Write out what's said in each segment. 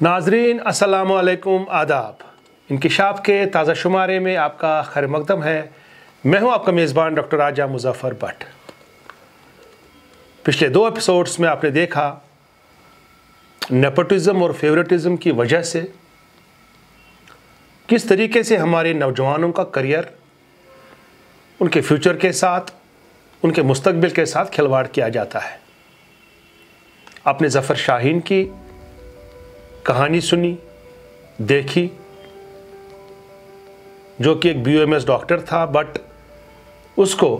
नाजरीन अस्सलामु अलैकुम आदाब। इंकिशाफ के ताज़ा शुमारे में आपका खैर मकदम है। मैं हूं आपका मेज़बान डॉक्टर राजा मुज़फ़्फ़र भट्ट। पिछले 2 एपिसोड्स में आपने देखा नेपोटिज़म और फेवरेटिज़म की वजह से किस तरीके से हमारे नौजवानों का करियर उनके फ्यूचर के साथ, उनके मुस्तकबिल के साथ खिलवाड़ किया जाता है। आपने ज़फ़र शाहीन की कहानी सुनी, देखी, जो कि एक BOMS डॉक्टर था, बट उसको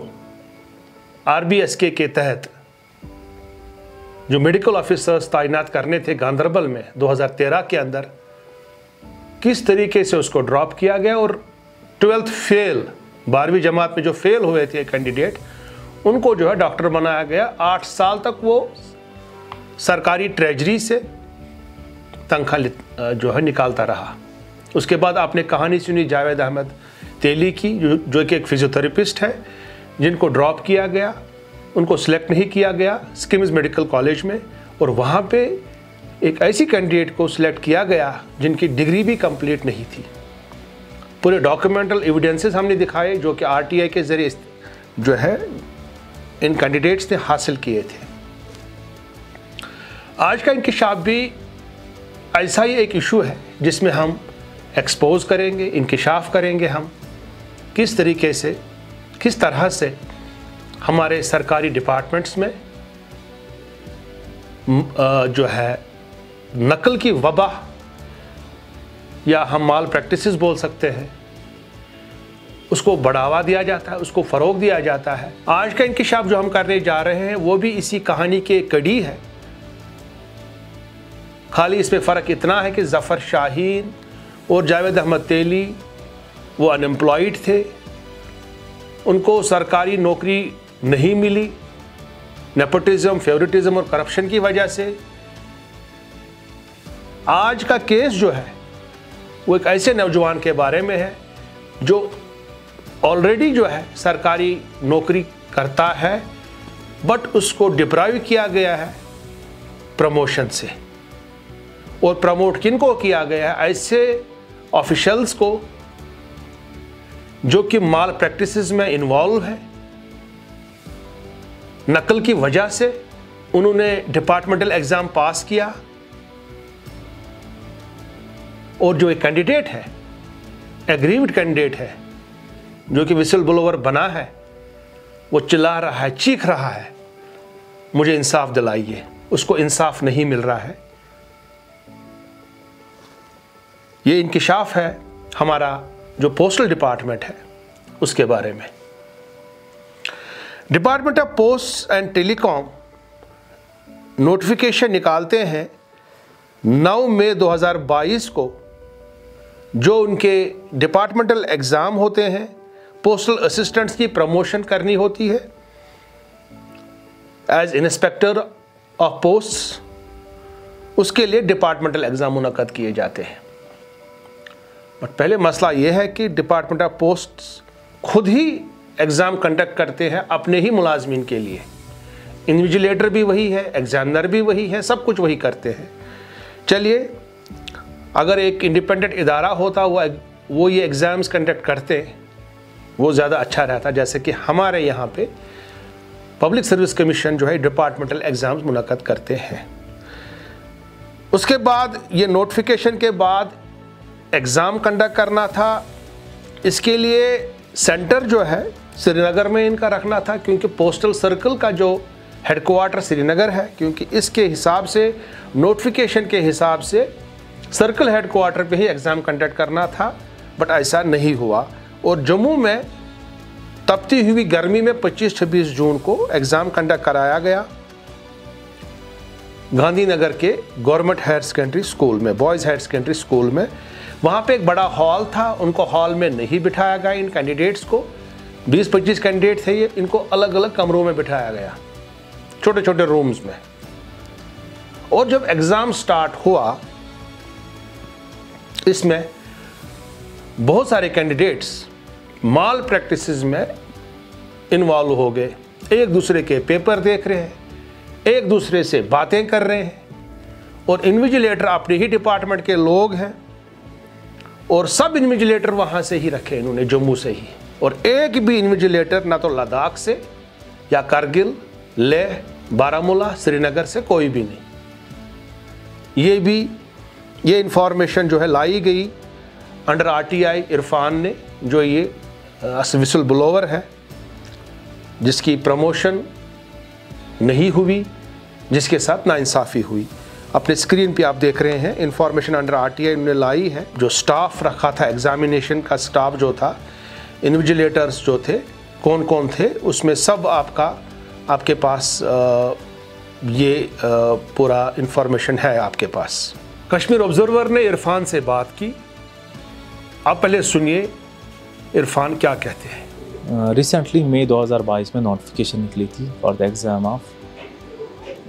RBSK के तहत जो मेडिकल ऑफिसर्स तैनात करने थे गांधरबल में 2013 के अंदर, किस तरीके से उसको ड्रॉप किया गया और 12th फेल, 12वीं जमात में जो फेल हुए थे कैंडिडेट, उनको जो है डॉक्टर बनाया गया। 8 साल तक वो सरकारी ट्रेजरी से तनख्वाह जो है निकालता रहा। उसके बाद आपने कहानी सुनी जावेद अहमद तेली की, जो कि एक फिजियोथेरेपिस्ट है, जिनको ड्रॉप किया गया, उनको सिलेक्ट नहीं किया गया स्किम्स मेडिकल कॉलेज में, और वहाँ पे एक ऐसी कैंडिडेट को सिलेक्ट किया गया जिनकी डिग्री भी कंप्लीट नहीं थी। पूरे डॉक्यूमेंटल एविडेंसेस हमने दिखाए जो कि RTI के ज़रिए जो है इन कैंडिडेट्स ने हासिल किए थे। आज का इंकिशाफ भी ऐसा ही एक इशू है जिसमें हम एक्सपोज करेंगे, इंकिशाफ करेंगे हम किस तरीके से, किस तरह से हमारे सरकारी डिपार्टमेंट्स में जो है नकल की वबा, या हम माल प्रैक्टिसेस बोल सकते हैं, उसको बढ़ावा दिया जाता है, उसको फ़रोग दिया जाता है। आज का इंकिशाफ जो हम करने जा रहे हैं वो भी इसी कहानी की एक कड़ी है। खाली इसमें फ़र्क इतना है कि ज़फ़र शाहीन और जावेद अहमद तेली वो अनएम्प्लॉयड थे, उनको सरकारी नौकरी नहीं मिली नेपोटिज़म, फेवरेटिज़म और करप्शन की वजह से। आज का केस जो है वो एक ऐसे नौजवान के बारे में है जो ऑलरेडी जो है सरकारी नौकरी करता है, बट उसको डिप्राइव किया गया है प्रमोशन से। और प्रमोट किनको किया गया है? ऐसे ऑफिशियल्स को जो कि माल प्रैक्टिसेस में इन्वॉल्व है। नकल की वजह से उन्होंने डिपार्टमेंटल एग्जाम पास किया, और जो एक कैंडिडेट है, एग्रीव्ड कैंडिडेट है, जो कि विसल ब्लोअर बना है, वो चिल्ला रहा है, चीख रहा है, मुझे इंसाफ दिलाइए। उसको इंसाफ नहीं मिल रहा है। ये इंकिशाफ है हमारा जो पोस्टल डिपार्टमेंट है उसके बारे में। Department of post and telecom notification निकालते हैं 9 मई 2022 को, जो उनके डिपार्टमेंटल एग्ज़ाम होते हैं, पोस्टल असिस्टेंट्स की प्रमोशन करनी होती है एज इंस्पेक्टर ऑफ पोस्ट। उसके लिए डिपार्टमेंटल एग्ज़ाम मुनक्कद किए जाते हैं। बट पहले मसला यह है कि डिपार्टमेंट ऑफ पोस्ट खुद ही एग्ज़ाम कंडक्ट करते हैं अपने ही मुलाजमीन के लिए। इन्विजिलेटर भी वही है, एग्जामिनर भी वही है, सब कुछ वही करते हैं। चलिए, अगर एक इंडिपेंडेंट इदारा होता वो ये एग्ज़ाम्स कंडक्ट करते, वो ज़्यादा अच्छा रहता। जैसे कि हमारे यहाँ पे पब्लिक सर्विस कमीशन जो है डिपार्टमेंटल एग्ज़ाम्स मुनक्कद करते हैं। उसके बाद ये नोटिफिकेशन के बाद एग्ज़ाम कंडक्ट करना था। इसके लिए सेंटर जो है श्रीनगर में इनका रखना था, क्योंकि पोस्टल सर्कल का जो हेडक्वार्टर श्रीनगर है, क्योंकि इसके हिसाब से, नोटिफिकेशन के हिसाब से सर्कल हेडक्वार्टर पे ही एग्ज़ाम कंडक्ट करना था। बट ऐसा नहीं हुआ, और जम्मू में तपती हुई गर्मी में 25-26 जून को एग्ज़ाम कंडक्ट कराया गया गांधीनगर के गवर्नमेंट हायर सेकेंडरी स्कूल में, बॉयज़ हायर सेकेंडरी स्कूल में। वहाँ पे एक बड़ा हॉल था, उनको हॉल में नहीं बिठाया गया। इन कैंडिडेट्स को 20-25 कैंडिडेट थे ये, इनको अलग अलग कमरों में बिठाया गया, छोटे छोटे रूम्स में। और जब एग्ज़ाम स्टार्ट हुआ, इसमें बहुत सारे कैंडिडेट्स माल प्रैक्टिसेस में इन्वॉल्व हो गए। एक दूसरे के पेपर देख रहे हैं, एक दूसरे से बातें कर रहे हैं, और इन्विजिलेटर अपने ही डिपार्टमेंट के लोग हैं और सब इन्विजिलेटर वहाँ से ही रखे इन्होंने, जम्मू से ही। और एक भी इन्विजिलेटर ना तो लद्दाख से या कारगिल, लेह, बारामूला, श्रीनगर से कोई भी नहीं। ये इंफॉर्मेशन जो है लाई गई अंडर RTI इरफान ने, जो ये विसल ब्लोवर है, जिसकी प्रमोशन नहीं हुई, जिसके साथ नाइंसाफ़ी हुई। अपने स्क्रीन पे आप देख रहे हैं इंफॉर्मेशन अंडर RTI उन्होंने लाई है। जो स्टाफ रखा था, एग्जामिनेशन का स्टाफ जो था, इन्विजिलेटर्स जो थे, कौन कौन थे, उसमें सब आपके पास ये पूरा इंफॉर्मेशन है आपके पास। कश्मीर ऑब्जर्वर ने इरफान से बात की। आप पहले सुनिए इरफान क्या कहते हैं। रिसेंटली मई 2022 में नोटिफिकेशन निकली थी for the exam of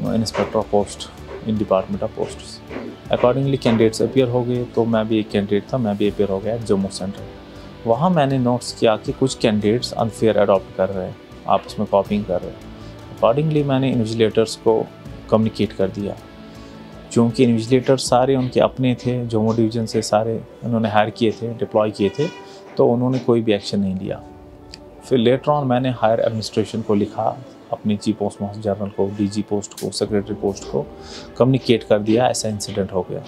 inspector of post in department of posts. Accordingly candidates appear हो गए, तो मैं भी एक कैंडिडेट था, मैं भी अपीयर हो गया जम्मू सेंटर। वहाँ मैंने नोट्स किया कि कुछ कैंडिडेट्स अनफेयर अडॉप्ट कर रहे हैं, आपस में कॉपिंग कर रहे हैं। अकॉर्डिंगली मैंने इन्विजिलेटर्स को कम्युनिकेट कर दिया। चूँकि इन्विजिलेटर सारे उनके अपने थे, जम्मू डिवीज़न से सारे उन्होंने हायर किए थे, डिप्लॉय किए थे, तो उन्होंने कोई भी एक्शन नहीं लिया। फिर लेटर ऑन मैंने हायर एडमिनिस्ट्रेशन को लिखा, अपनी चीफ पोस्ट मास्टर जनरल को, DG पोस्ट को, सेक्रेटरी पोस्ट को कम्युनिकेट कर दिया ऐसा इंसिडेंट हो गया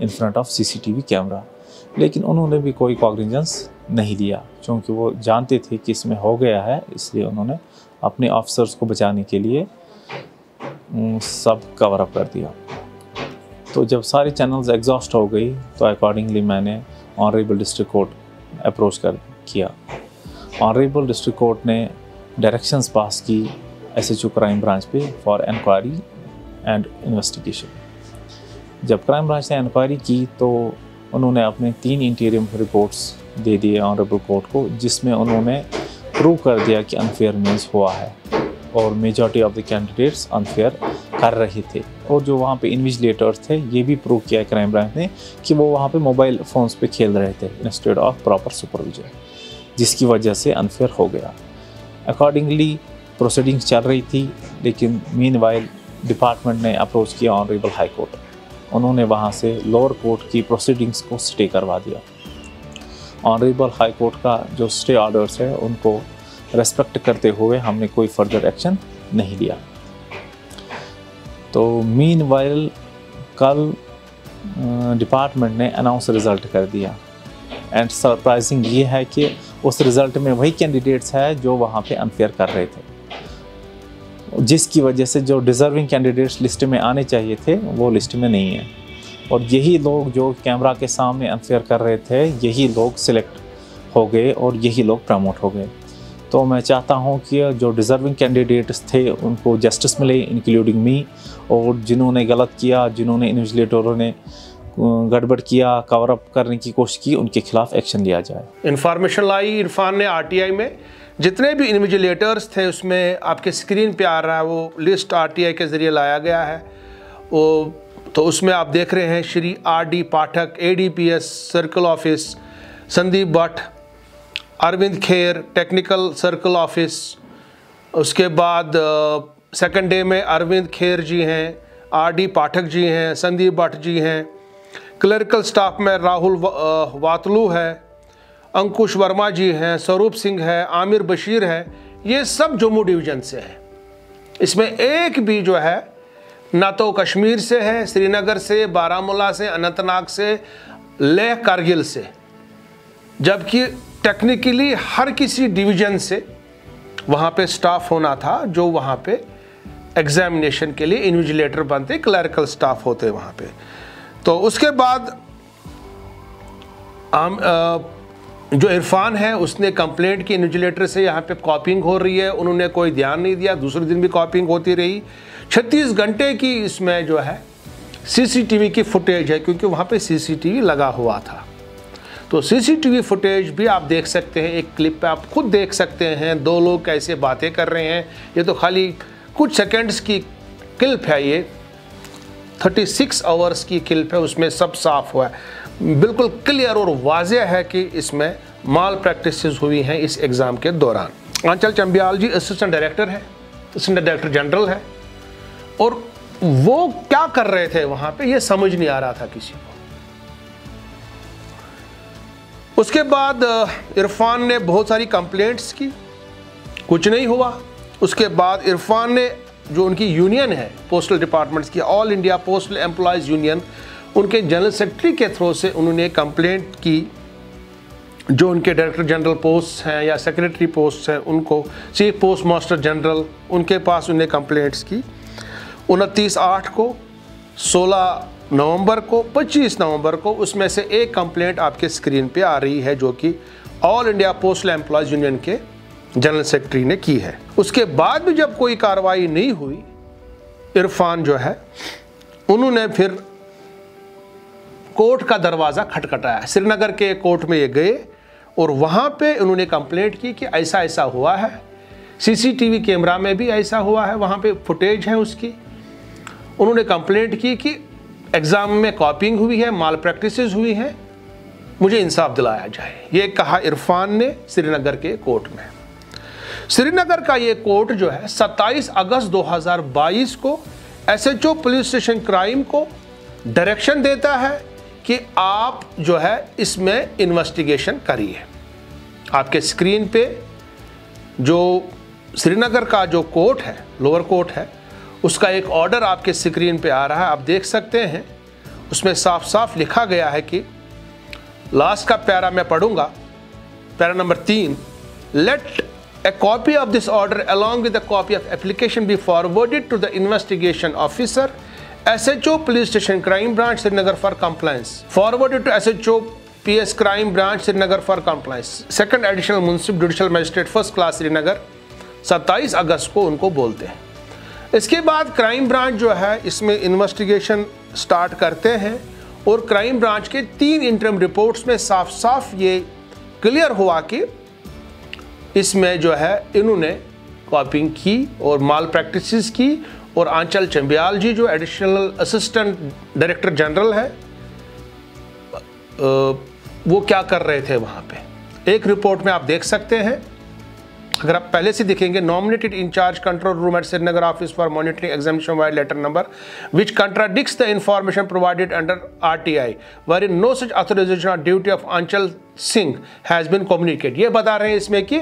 in front of CCTV camera. लेकिन उन्होंने भी कोई कॉग्निजेंस नहीं लिया, क्योंकि वो जानते थे कि इसमें हो गया है, इसलिए उन्होंने अपने ऑफिसर्स को बचाने के लिए सब कवर अप कर दिया। तो जब सारे चैनल्स एग्जॉस्ट हो गई, तो अकॉर्डिंगली मैंने ऑनरेबल डिस्ट्रिक्ट कोर्ट अप्रोच किया। ऑनरेबल डिस्ट्रिक्ट कोर्ट ने डायरेक्शंस पास की SHO क्राइम ब्रांच पे फॉर इंक्वायरी एंड इन्वेस्टिगेशन। जब क्राइम ब्रांच ने इंक्वायरी की, तो उन्होंने अपने 3 इंटीरियम रिपोर्ट्स दे दिए ऑनरेबल कोर्ट को, जिसमें उन्होंने प्रूव कर दिया कि अनफेयर मीन्स हुआ है और majority of the candidates unfair कर रहे थे। और जो वहाँ पे इन्विजिलेटर्स थे, ये भी प्रूव किया क्राइम ब्रांच ने कि वो वहाँ पे मोबाइल फ़ोन्स पे खेल रहे थे इंस्टेड ऑफ प्रॉपर सुपरविजन, जिसकी वजह से अनफेयर हो गया। अकॉर्डिंगली प्रोसीडिंग्स चल रही थी, लेकिन मीनवाइल डिपार्टमेंट ने अप्रोच किया ऑनरेबल हाई कोर्ट। उन्होंने वहाँ से लोअर कोर्ट की प्रोसीडिंग्स को स्टे करवा दिया। ऑनरेबल हाई कोर्ट का जो स्टे ऑर्डर्स है, उनको रेस्पेक्ट करते हुए हमने कोई फर्दर एक्शन नहीं लिया। तो मीनवाइल कल डिपार्टमेंट ने अनाउंस रिज़ल्ट कर दिया, एंड सरप्राइजिंग ये है कि उस रिज़ल्ट में वही कैंडिडेट्स है जो वहाँ पे अनफेयर कर रहे थे, जिसकी वजह से जो डिज़र्विंग कैंडिडेट्स लिस्ट में आने चाहिए थे वो लिस्ट में नहीं है। और यही लोग जो कैमरा के सामने अनफेयर कर रहे थे, यही लोग सिलेक्ट हो गए और यही लोग प्रमोट हो गए। तो मैं चाहता हूं कि जो डिज़र्विंग कैंडिडेट्स थे उनको जस्टिस मिले, इंक्लूडिंग मी, और जिन्होंने गलत किया, जिन्होंने इन्विजिलेटरों ने गड़बड़ किया, कवर अप करने की कोशिश की, उनके खिलाफ एक्शन लिया जाए। इंफॉर्मेशन लाई इरफान ने RTI में। जितने भी इन्विजिलेटर्स थे, उसमें आपके स्क्रीन पे आ रहा है वो लिस्ट RTI के ज़रिए लाया गया है। वो तो उसमें आप देख रहे हैं Shri RD Pathak, ADPS circle office, Sandeep Bhatt, Arvind Kher technical circle office. उसके बाद सेकंड डे में अरविंद खेर जी हैं, RD पाठक जी हैं, संदीप भट्ट जी हैं। क्लरिकल स्टाफ में राहुल वातलू है, अंकुश वर्मा जी हैं, स्वरूप सिंह है, आमिर बशीर है। ये सब जम्मू डिवीज़न से हैं। इसमें एक भी जो है ना तो कश्मीर से है, श्रीनगर से, बारामूला से, अनंतनाग से, लेह, कारगिल से, जबकि टेक्निकली हर किसी डिवीज़न से वहाँ पे स्टाफ होना था जो वहाँ पे एग्जामिनेशन के लिए इन्विजिलेटर बनते, क्लरिकल स्टाफ होते वहाँ पे। तो उसके बाद जो इरफान है उसने कंप्लेंट की इन्विजिलेटर से, यहाँ पे कॉपिंग हो रही है, उन्होंने कोई ध्यान नहीं दिया। दूसरे दिन भी कॉपिंग होती रही। 36 घंटे की इसमें जो है CCTV की फुटेज है, क्योंकि वहाँ पे CCTV लगा हुआ था। तो CCTV फुटेज भी आप देख सकते हैं, एक क्लिप पे आप खुद देख सकते हैं 2 लोग कैसे बातें कर रहे हैं। ये तो खाली कुछ सेकंड्स की क्लिप है, ये 36 आवर्स की क्लिप है, उसमें सब साफ हुआ है। बिल्कुल क्लियर और वाज़ेह है कि इसमें माल प्रैक्टिसेस हुई हैं इस एग्ज़ाम के दौरान। आंचल चंबियाल जी असिस्टेंट डायरेक्टर है, असिस्टेंट डायरेक्टर जनरल है, और वो क्या कर रहे थे वहां पे ये समझ नहीं आ रहा था किसी को। उसके बाद इरफान ने बहुत सारी कंप्लेंट्स की, कुछ नहीं हुआ। उसके बाद इरफान ने जो उनकी यूनियन है पोस्टल डिपार्टमेंट्स की, all India postal employees union, उनके जनरल सेक्रेटरी के थ्रू से उन्होंने कंप्लेंट की। जो उनके डायरेक्टर जनरल पोस्ट हैं या सेक्रेटरी पोस्ट हैं, उनको चीफ पोस्ट मास्टर जनरल, उनके पास उन्हें कंप्लेंट्स की। 29/8 को, 16 नवंबर को, 25 नवंबर को, उसमें से एक कंप्लेंट आपके स्क्रीन पे आ रही है जो कि all India postal employees union के जनरल सेक्रेटरी ने की है। उसके बाद भी जब कोई कार्रवाई नहीं हुई, इरफान जो है उन्होंने फिर कोर्ट का दरवाज़ा खटखटाया। श्रीनगर के कोर्ट में ये गए और वहाँ पे उन्होंने कंप्लेंट की कि ऐसा ऐसा हुआ है, सीसीटीवी कैमरा में भी ऐसा हुआ है, वहाँ पे फुटेज है उसकी। उन्होंने कंप्लेंट की कि एग्ज़ाम में कॉपिंग हुई है, माल प्रैक्टिसेस हुई हैं, मुझे इंसाफ दिलाया जाए। ये कहा इरफान ने श्रीनगर के कोर्ट में। श्रीनगर का ये कोर्ट जो है 27 अगस्त 2022 को SHO पुलिस स्टेशन क्राइम को डायरेक्शन देता है कि आप जो है इसमें इन्वेस्टिगेशन करिए। आपके स्क्रीन पे जो श्रीनगर का जो कोर्ट है, लोअर कोर्ट है, उसका एक ऑर्डर आपके स्क्रीन पे आ रहा है, आप देख सकते हैं। उसमें साफ साफ लिखा गया है कि लास्ट का पैरा मैं पढ़ूंगा, para number 3, let a copy of this order along with a copy of application be forwarded to the investigation officer, SHO Police Station Crime Branch Srinagar for compliance. Forwarded to SHO PS Crime Branch Srinagar for compliance. Second Additional Municipal Judicial Magistrate First Class Srinagar 27 अगस्त को उनको बोलते हैं। इसके बाद crime branch जो है इसमें investigation start करते हैं और क्राइम ब्रांच के 3 इंटरम रिपोर्ट्स में साफ साफ ये क्लियर हुआ कि इसमें जो है इन्होंने कॉपिंग की और माल प्रैक्टिसेस की। और आंचल चंबियाल जी जो एडिशनल असिस्टेंट डायरेक्टर जनरल है, वो क्या कर रहे थे वहाँ पे, एक रिपोर्ट में आप देख सकते हैं। अगर आप पहले से देखेंगे, nominated incharge control room at Srinagar office for monitoring examination vide letter number which contradicts the information provided under RTI wherein no such authorization or duty of Anchal Singh has been communicate. ये बता रहे हैं इसमें कि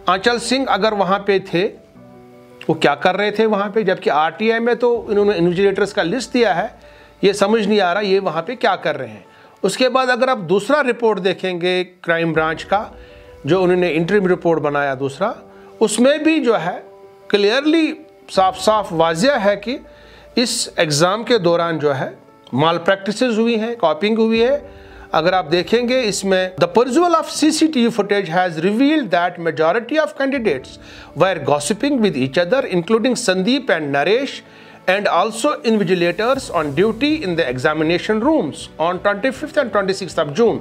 आंचल सिंह अगर वहाँ पे थे, वो क्या कर रहे थे वहाँ पे, जबकि RTI में तो इन्होंने इन्विजिलेटर्स का लिस्ट दिया है, ये समझ नहीं आ रहा ये वहाँ पे क्या कर रहे हैं। उसके बाद अगर आप दूसरा रिपोर्ट देखेंगे क्राइम ब्रांच का, जो उन्होंने इंटरिम रिपोर्ट बनाया दूसरा, उसमें भी जो है क्लियरली साफ साफ वाजिया है कि इस एग्ज़ाम के दौरान जो है माल प्रैक्टिसेस हुई हैं, कॉपिंग हुई है। अगर आप देखेंगे इसमें the perusal of CCTV footage has revealed that majority of candidates were gossiping with each other including Sandeep and Naresh and also invigilators on duty in the examination rooms on 25th and 26th of June.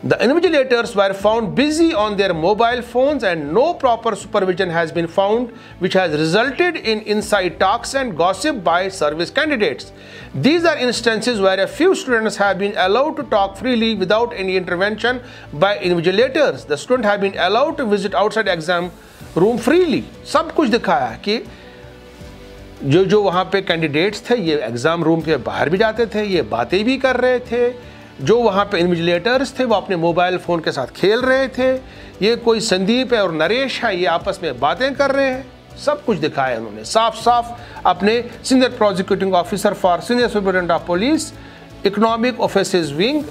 The invigilators were found busy on their mobile phones and no proper supervision has been found, which has resulted in inside talks and gossip by service candidates. These are instances where a few students have been allowed to talk freely without any intervention by invigilators. The students have been allowed to visit outside exam room freely. सब कुछ दिखाया है कि जो वहाँ पे candidates थे ये एग्ज़ाम रूम के बाहर भी जाते थे, ये बातें भी कर रहे थे। जो वहाँ पे इन्विजिलेटर्स थे वो अपने मोबाइल फ़ोन के साथ खेल रहे थे। ये कोई संदीप है और नरेश है, ये आपस में बातें कर रहे हैं। सब कुछ दिखाया उन्होंने साफ साफ अपने senior prosecuting officer for senior superintendent of police economic offences wing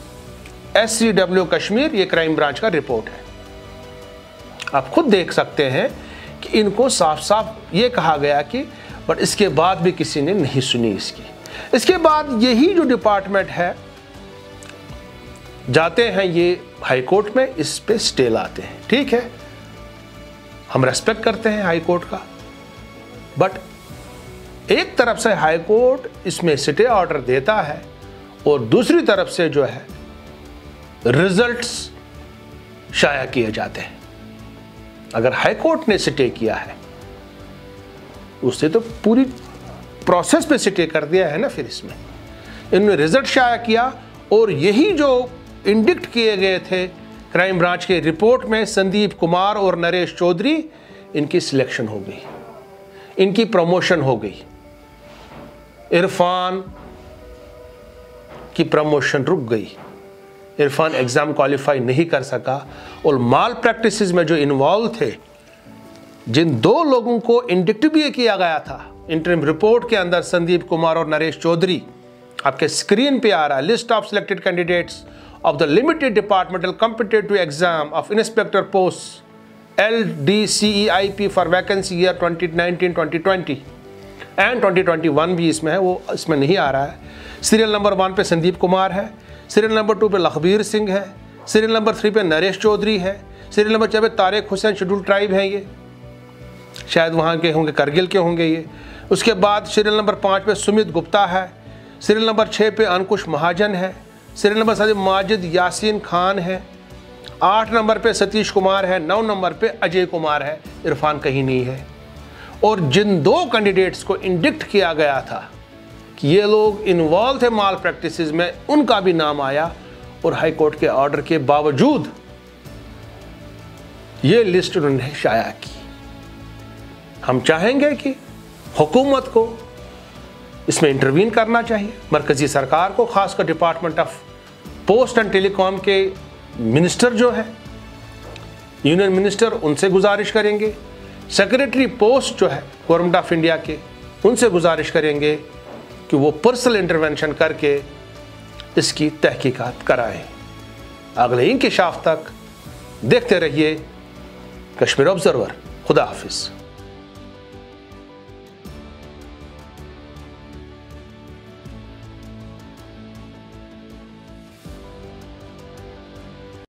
SCW Kashmir, ये क्राइम ब्रांच का रिपोर्ट है। आप खुद देख सकते हैं कि इनको साफ साफ ये कहा गया कि, बट इसके बाद भी किसी ने नहीं सुनी इसकी। इसके बाद यही जो डिपार्टमेंट है जाते हैं ये हाई कोर्ट में, इस पे स्टे लाते हैं। ठीक है, हम रेस्पेक्ट करते हैं हाई कोर्ट का, बट एक तरफ से हाई कोर्ट इसमें स्टे ऑर्डर देता है और दूसरी तरफ से जो है रिजल्ट्स शाया किए जाते हैं। अगर हाई कोर्ट ने स्टे किया है उससे तो पूरी प्रोसेस पे स्टे कर दिया है ना। फिर इसमें इन्होंने रिजल्ट शाया किया और यही जो इंडिक्ट किए गए थे क्राइम ब्रांच के रिपोर्ट में, संदीप कुमार और नरेश चौधरी, इनकी सिलेक्शन हो गई, इनकी प्रमोशन हो गई। इरफान की प्रमोशन रुक गई, इरफान एग्ज़ाम क्वालिफाई नहीं कर सका और माल प्रैक्टिसेस में जो इन्वॉल्व थे, जिन 2 लोगों को इंडिक्ट भी किया गया था इंटरिम रिपोर्ट के अंदर, संदीप कुमार और नरेश चौधरी, आपके स्क्रीन पे आ रहा है, list of selected candidates of the limited departmental competitive exam of inspector post LDCEIP for vacancy year 2019-2020 and 2021 भी इसमें है, वो इसमें नहीं आ रहा है। सीरियल नंबर 1 पे संदीप कुमार है, सीरियल नंबर 2 पे लखबीर सिंह है, सीरियल नंबर 3 पे नरेश चौधरी है, सीरियल नंबर 4 पे तारिक हुसैन, शेड्यूल ट्राइब हैं ये, शायद वहाँ के होंगे, करगिल के होंगे ये। उसके बाद सीरियल नंबर 5 पे सुमित गुप्ता है, सीरियल नंबर 6 पे अंकुश महाजन है, सीरियल नंबर 7 माजिद यासीन खान है, 8 नंबर पे सतीश कुमार है, 9 नंबर पे अजय कुमार है, इरफान कहीं नहीं है। और जिन 2 कैंडिडेट्स को इंडिक्ट किया गया था कि ये लोग इन्वॉल्व थे माल प्रैक्टिसेस में, उनका भी नाम आया और हाई कोर्ट के ऑर्डर के बावजूद ये लिस्ट उन्होंने शाया की। हम चाहेंगे कि हुकूमत को इसमें इंटरवीन करना चाहिए, मरकजी सरकार को, खासकर department of post and telecom के मिनिस्टर जो है, यूनियन मिनिस्टर, उनसे गुजारिश करेंगे, सेक्रेटरी पोस्ट जो है गवर्नमेंट ऑफ इंडिया के, उनसे गुजारिश करेंगे कि वो पर्सनल इंटरवेंशन करके इसकी तहकीकात कराएं। अगले इंकिशाफ तक देखते रहिए कश्मीर ऑब्जर्वर। खुदा हाफिज़।